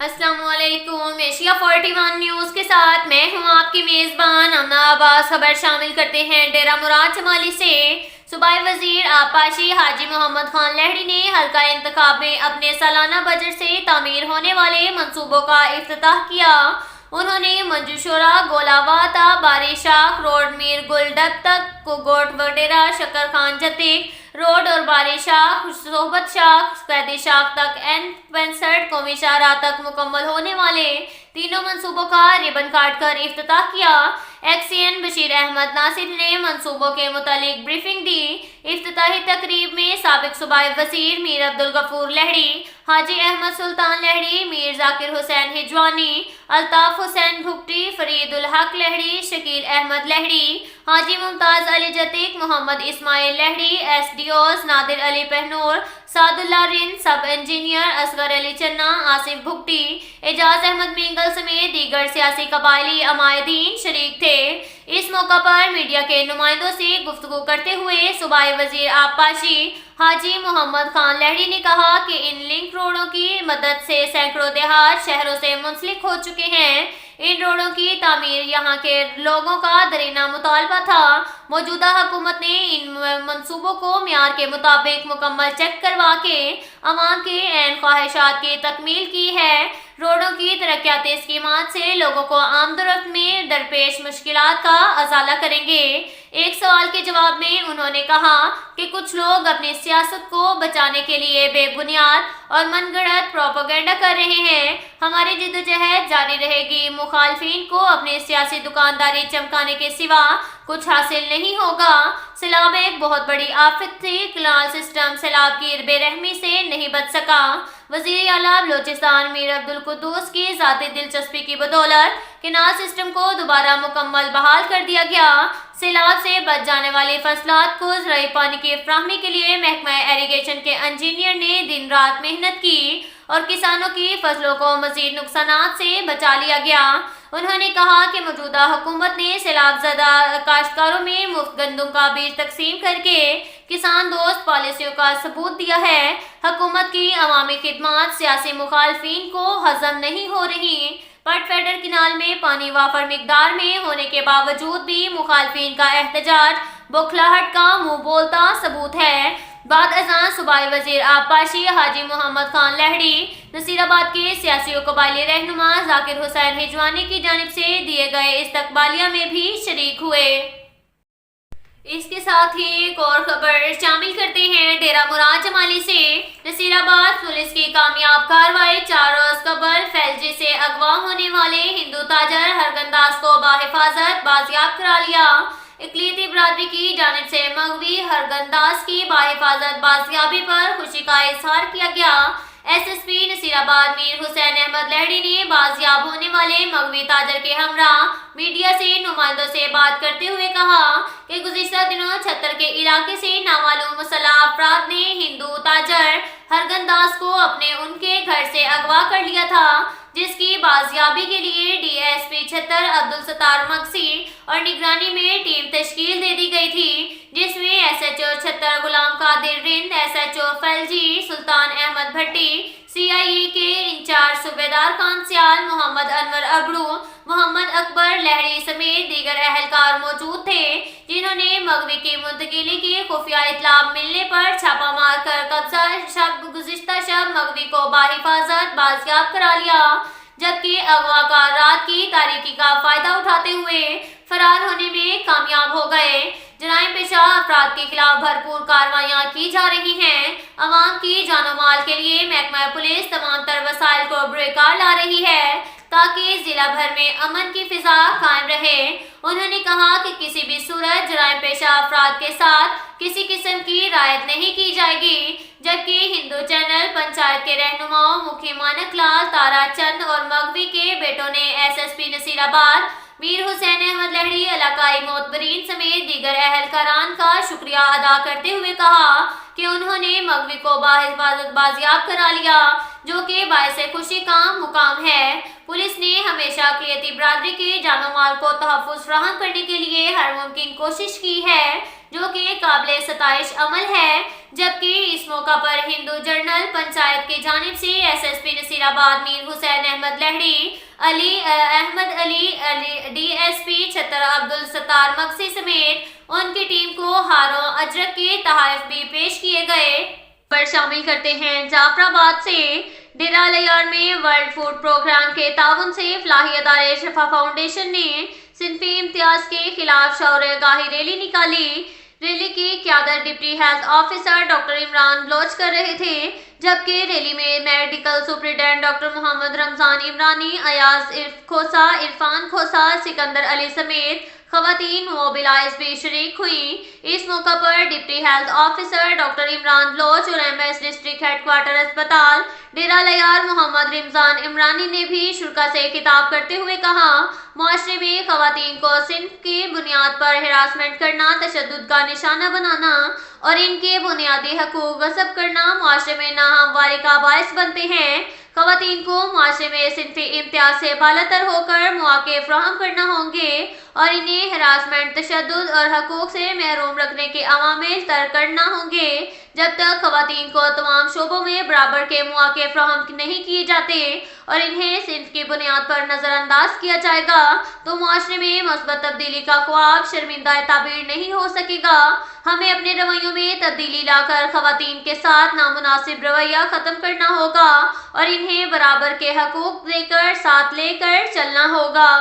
السلام علیکم۔ Asia 41 news کے ساتھ میں ہوں آپ کی میزبان امنا عباس۔ خبر شامل کرتے ہیں ڈیرہ مراد شمالی سے۔ صوبائی وزیر آبپاشی حاجی محمد خان لہڑی نے حلقہ انتخاب میں اپنے سالانہ بجٹ سے تعمیر ہونے والے منصوبوں کا افتتاح کیا۔ انہوں نے منجوشورہ گولاوا تا باری شاخ روڈ میر گل ڈگ تک کوگوٹ وڈیرا شکر خان جتیک روڈ اور باری شاخ صحبت شاخ قیدی شاخ تک N65 قومی شاہراہ تک مکمل ہونے والے تینوں منصوبوں کا ریبن کاٹ کر افتتاح کیا۔ ایکس سی این بشیر احمد ناصر نے منصوبوں کے متعلق بریفنگ دی۔ افتتاحی تقریب میں سابق صوبائی وزیر میر عبدالغفور لہڑی، حاجی احمد سلطان لہڑی، میر ذاکر حسین ہجوانی، الطاف حسین بھگٹی، فرید الحق لہڑی، شکیل احمد لہڑی، حاجی ممتاز علی جتیک، محمد اسماعیل لہڑی، ایس ڈی اوز نادر علی پہنور، سعد اللہ رند، سب انجینئر اصغر علی چنا، آصف بھگٹی، اعجاز احمد مینگل سمیت دیگر سیاسی قبائلی عمائدین شریک تھے۔ اس موقع پر میڈیا کے نمائندوں سے گفتگو کرتے ہوئے صوبائی وزیر آبپاشی حاجی محمد خان لہڑی نے کہا کہ ان لنک روڈوں کی مدد سے سینکڑوں دیہات شہروں سے منسلک ہو چکے ہیں۔ ان روڈوں کی تعمیر یہاں کے لوگوں کا دیرینہ مطالبہ تھا۔ موجودہ حکومت نے ان منصوبوں کو معیار کے مطابق مکمل چیک کروا کے عوام کے عین خواہشات کی تکمیل کی ہے۔ روڈوں کی ترقیاتی اسکیمات سے لوگوں کو آمد و رفت میں درپیش مشکلات کا ازالہ کریں گے۔ ایک سوال کے جواب میں انہوں نے کہا کہ کچھ لوگ اپنی سیاست کو بچانے کے لیے بے بنیاد اور من گھڑت پروپیگنڈا کر رہے ہیں۔ ہماری جدوجہد جاری رہے گی۔ مخالفین کو اپنی سیاسی دکانداری چمکانے کے سوا کچھ حاصل نہیں ہوگا۔ سیلاب ایک بہت بڑی آفت تھی۔ کینال سسٹم سیلاب کی بے رحمی سے نہیں بچ سکا۔ وزیر اعلیٰ بلوچستان میر عبدالقدوس کی ذاتی دلچسپی کی بدولت کینال سسٹم کو دوبارہ مکمل بحال کر دیا گیا۔ سیلاب سے بچ جانے والی فصلات کو زرعی پانی کی فراہمی کے لیے محکمہ ایریگیشن کے انجینئر نے دن رات محنت کی اور کسانوں کی فصلوں کو مزید نقصانات سے بچا لیا گیا۔ انہوں نے کہا کہ موجودہ حکومت نے سیلاب زدہ کاشتکاروں میں مفت گندم کا بیج تقسیم کر کے کسان دوست پالیسیوں کا ثبوت دیا ہے۔ حکومت کی عوامی خدمات سیاسی مخالفین کو ہضم نہیں ہو رہی۔ پٹ فیڈر کینال میں پانی وافر مقدار میں ہونے کے باوجود بھی مخالفین کا احتجاج بوکھلاہٹ کا منہ بولتا ثبوت ہے۔ بعد ازاں صوبائی وزیر آبپاشی حاجی محمد خان لہڑی نصیر آباد کے سیاسی و قبائلی رہنما ذاکر حسین ہجوانی کی جانب سے دیے گئے استقبالیہ میں بھی شریک ہوئے۔ اس کے ساتھ ہی ایک اور خبر شامل کرتے ہیں ڈیرہ مراد شمالی سے۔ نصیر آباد پولیس کی کامیاب کارروائی۔ 4 روز قبل فیلجی سے اغوا ہونے والے ہندو تاجر ہرگنداز کو بحفاظت بازیاب کرا لیا۔ اقلیتی برادری کی جانب سے مغوی ہرگنداز کی بحفاظت بازیابی پر خوشی کا اظہار کیا گیا۔ S S P Naseerabad Mir Hussain Ahmed Lehri نے بازیاب ہونے والے مغوی تاجر کے ہمراہ میڈیا سے نمائندوں سے بات کرتے ہوئے کہا کہ گزشتہ دنوں چھتر کے علاقے سے نامعلوم مسلح افراد نے ہندو تاجر ہرگنداز کو اپنے ان کے گھر سے اغوا کر لیا تھا، جس کی بازیابی کے لیے D S P Chhatar Abdulsattar Magsi اور نگرانی میں ٹیم تشکیل دے دی گئی تھی، جس میں ایس ایچ او چھتر غلام قادر رند، ایس ایچ او فیلجی سلطان احمد بھٹی، سی آئی اے کے انچارج صوبیدار کانسیال محمد انور ابڑو، محمد اکبر لہڑی سمیت دیگر اہلکار موجود تھے، جنہوں نے مغوی کی منتقلی کی خفیہ اطلاع ملنے پر چھاپہ مار کر گزشتہ شب مغوی کو بحفاظت بازیاب کرا لیا، جبکہ اغوا کار رات کی تاریکی کا فائدہ اٹھاتے ہوئے فرار ہونے میں کامیاب ہو گئے۔ جرائم پیشہ افراد کے خلاف بھرپور کارروائیاں کی جا رہی ہیں۔ عوام کی جان و مال کے لیے محکمہ پولیس تمام تر وسائل کو بروکار لا رہی ہے تاکہ ضلع بھر میں امن کی فضا قائم رہے۔ انہوں نے کہا کہ کسی بھی صورت جرائم پیشہ افراد کے ساتھ کسی قسم کی رعایت نہیں کی جائے گی، جبکہ ہندو چینل پنچایت کے رہنماؤں مکھی مانک لال، تارا چند اور مغوی کے بیٹوں نے S S P Naseerabad Mir Hussain Ahmed Lehri, علاقائی معتبرین سمیت دیگر اہلکاران کا شکریہ ادا کرتے ہوئے کہا کہ انہوں نے مغوی کو بحفاظت بازیاب کرا لیا، جو کہ باعث خوشی کا مقام ہے۔ پولیس نے ہمیشہ ہمیشہ اقلیتی برادری کے جان و مال کو تحفظ فراہم کرنے کے لیے ہر ممکن کوشش کی ہے، جو کہ قابل ستائش عمل ہے، جبکہ اس موقع پر ہندو جنرل پنچایت کی جانب سے S S P Naseerabad Mir Hussain Ahmed Lehri, Ahmed Ali D S P Chhatar Abdulsattar Magsi سمیت ان کی ٹیم کو ہاروں اجرک کے تحائف بھی پیش کیے گئے۔ پر شامل کرتے ہیں جعفر آباد سے ڈیرہ لیار میں ورلڈ فوڈ پروگرام کے تعاون سے فلاحی ادارے شفا فاؤنڈیشن نے صنفی امتیاز کے خلاف شعور آگاہی ریلی نکالی۔ ریلی کی قیادت deputy health officer doctor Imran Baloch کر رہے تھے، جبکہ ریلی میں medical superintendent doctor Muhammad Ramzan Umrani, Ayaz Khosa, Irfan Khosa, Sikandar Ali سمیت خواتین موبلائز بھی شریک ہوئیں۔ اس موقع پر deputy health officer doctor Imran Baloch اور M S district headquarter اسپتال ڈیرہ لیار محمد رمضان عمرانی نے بھی شرکاء سے خطاب کرتے ہوئے کہا، معاشرے میں خواتین کو صنف کی بنیاد پر ہراسمنٹ کرنا، تشدد کا نشانہ بنانا اور ان کے بنیادی حقوق غصب کرنا معاشرے میں ناہمواری کا باعث بنتے ہیں۔ خواتین کو معاشرے میں صنفی امتیاز سے بالاتر ہو کر مواقع فراہم کرنا ہوں گے اور انہیں ہراسمنٹ، تشدد اور حقوق سے محروم رکھنے کے عوامل ترک کرنا ہوں گے۔ جب تک خواتین کو تمام شعبوں میں برابر کے مواقع فراہم نہیں کیے جاتے اور انہیں صنف کی بنیاد پر نظر انداز کیا جائے گا تو معاشرے میں مثبت تبدیلی کا خواب شرمندہ تعبیر نہیں ہو سکے گا۔ ہمیں اپنے رویوں میں تبدیلی لا کر خواتین کے ساتھ نامناسب رویہ ختم کرنا ہوگا اور انہیں برابر کے حقوق دے کر ساتھ لے کر چلنا ہوگا۔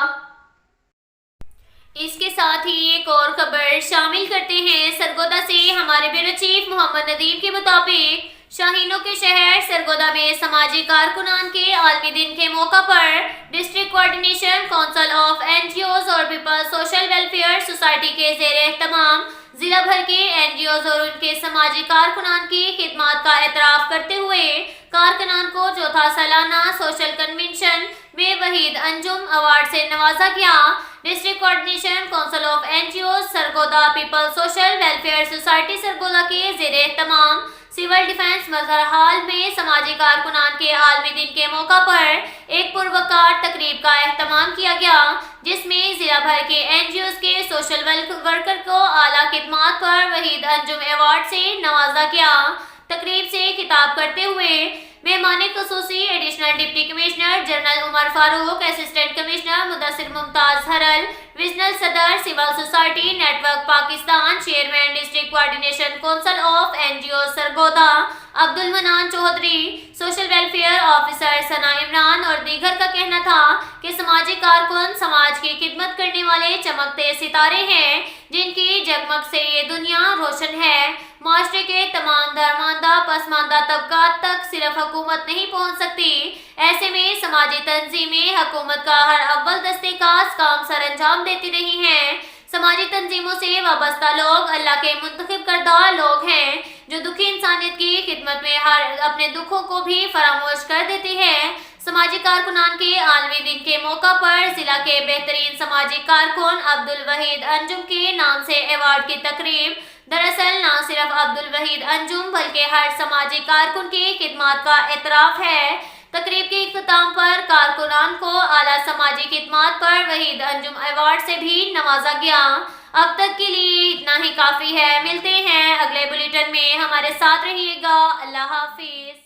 اس کے ساتھ ہی ایک اور خبر شامل کرتے ہیں سرگودا سے۔ ہمارے بیورو چیف محمد ندیم کے مطابق شاہینوں کے شہر سرگودا میں سماجی کارکنان کے عالمی دن کے موقع پر district coordination council of N G Os اور پیپلز سوشل ویلفیئر سوسائٹی کے زیر اہتمام ضلع بھر کے این جی اوز اور ان کے سماجی کارکنان کی خدمات کا اعتراف کرتے ہوئے کارکنان کو چوتھا سالانہ سوشل کنونشن میں وحید انجم ایوارڈ سے نوازا گیا۔ District coordination council of N G Os Sargodha peoples social welfare society Sargodha کے زیر اہتمام سول ڈیفنس مظہر ہال میں سماجی کارکنان کے عالمی دن کے موقع پر ایک پروقار تقریب کا اہتمام کیا گیا، جس میں ضلع بھر کے این جی اوز کے سوشل ورکر کو اعلیٰ خدمات پر وحید انجم ایوارڈ سے نوازا گیا۔ تقریب سے خطاب کرتے ہوئے مہمان خصوصی additional deputy commissioner general Umar Farooq, assistant commissioner Mudassar Mumtaz Harral, regional صدر civil society network Pakistan, chairman district coordination council of N G O Sargodha Abdul Mannan Chaudhry, social welfare officer Sana Imran اور دیگر کا کہنا تھا کہ سماجی کارکن سماج کی خدمت کرنے والے چمکتے ستارے ہیں، جن کی جگمگ سے یہ دنیا روشن ہے۔ معاشرے کے تمام درماندہ پسماندہ طبقات تک صرف حکومت نہیں پہنچ سکتی، ایسے میں سماجی تنظیمیں حکومت کا ہر اول دستے کا کام سر انجام دیتی رہی ہیں۔ سماجی تنظیموں سے وابستہ لوگ اللہ کے منتخب کردہ لوگ ہیں، جو دکھی انسانیت کی خدمت میں اپنے دکھوں کو بھی فراموش کر دیتے ہیں۔ سماجی کارکنان کے عالمی دن کے موقع پر ضلع کے بہترین سماجی کارکن عبد الوحید انجم کے نام سے ایوارڈ کی تقریب دراصل نہ صرف عبد الوحید انجم بلکہ ہر سماجی کارکن کی خدمات کا اعتراف ہے۔ تقریب کے اختتام پر کارکنان کو اعلیٰ سماجی خدمات پر وحید انجم ایوارڈ سے بھی نوازا گیا۔ اب تک کے لیے اتنا ہی کافی ہے، ملتے ہیں اگلے بلیٹن میں، ہمارے ساتھ رہیے گا۔ اللہ حافظ۔